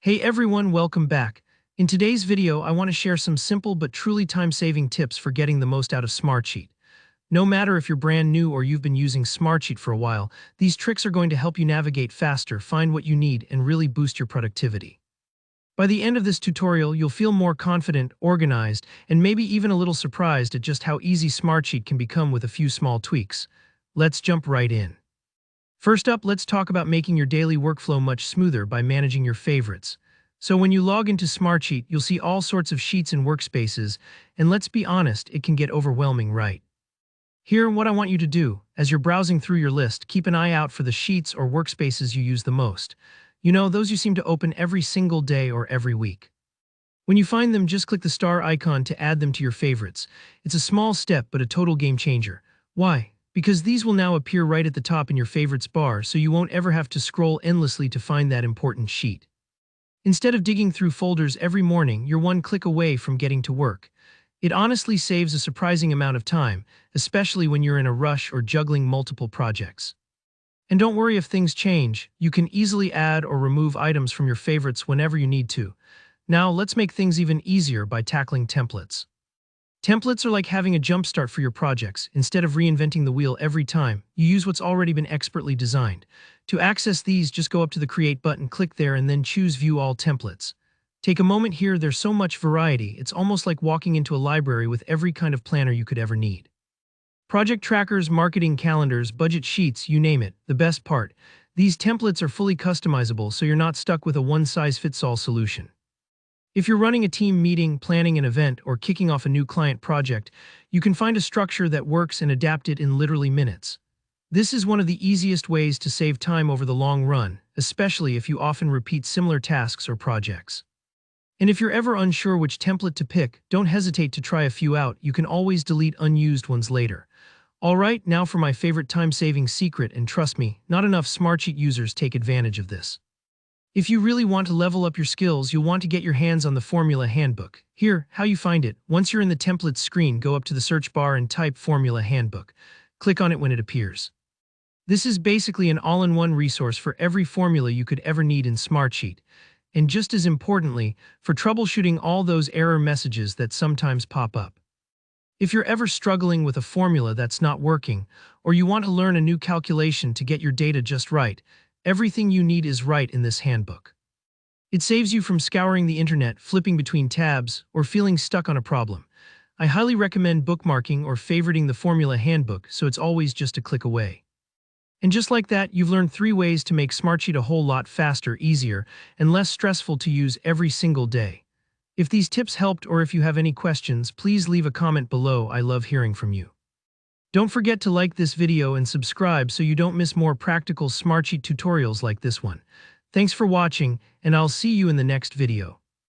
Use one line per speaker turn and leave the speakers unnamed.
Hey everyone, welcome back. In today's video, I want to share some simple but truly time-saving tips for getting the most out of Smartsheet. No matter if you're brand new or you've been using Smartsheet for a while, these tricks are going to help you navigate faster, find what you need, and really boost your productivity. By the end of this tutorial, you'll feel more confident, organized, and maybe even a little surprised at just how easy Smartsheet can become with a few small tweaks. Let's jump right in. First up, let's talk about making your daily workflow much smoother by managing your favorites. So when you log into Smartsheet, you'll see all sorts of sheets and workspaces, and let's be honest, it can get overwhelming, right? Here, what I want you to do, as you're browsing through your list, keep an eye out for the sheets or workspaces you use the most. You know, those you seem to open every single day or every week. When you find them, just click the star icon to add them to your favorites. It's a small step, but a total game changer. Why? Because these will now appear right at the top in your favorites bar, so you won't ever have to scroll endlessly to find that important sheet. Instead of digging through folders every morning, you're one click away from getting to work. It honestly saves a surprising amount of time, especially when you're in a rush or juggling multiple projects. And don't worry if things change, you can easily add or remove items from your favorites whenever you need to. Now, let's make things even easier by tackling templates. Templates are like having a jumpstart for your projects. Instead of reinventing the wheel every time, you use what's already been expertly designed. To access these, just go up to the Create button, click there, and then choose View All Templates. Take a moment here, there's so much variety, it's almost like walking into a library with every kind of planner you could ever need. Project trackers, marketing calendars, budget sheets, you name it. The best part, these templates are fully customizable, so you're not stuck with a one-size-fits-all solution. If you're running a team meeting, planning an event, or kicking off a new client project, you can find a structure that works and adapt it in literally minutes. This is one of the easiest ways to save time over the long run, especially if you often repeat similar tasks or projects. And if you're ever unsure which template to pick, don't hesitate to try a few out. You can always delete unused ones later. Alright, now for my favorite time-saving secret, and trust me, not enough Smartsheet users take advantage of this. If you really want to level up your skills, you'll want to get your hands on the Formula Handbook. Here, how you find it. Once you're in the Templates screen, go up to the search bar and type Formula Handbook. Click on it when it appears. This is basically an all-in-one resource for every formula you could ever need in Smartsheet. And just as importantly, for troubleshooting all those error messages that sometimes pop up. If you're ever struggling with a formula that's not working, or you want to learn a new calculation to get your data just right, everything you need is right in this handbook. It saves you from scouring the internet, flipping between tabs, or feeling stuck on a problem. I highly recommend bookmarking or favoriting the Formula Handbook so it's always just a click away. And just like that, you've learned 3 ways to make Smartsheet a whole lot faster, easier, and less stressful to use every single day. If these tips helped or if you have any questions, please leave a comment below. I love hearing from you. Don't forget to like this video and subscribe so you don't miss more practical Smartsheet tutorials like this one. Thanks for watching, and I'll see you in the next video.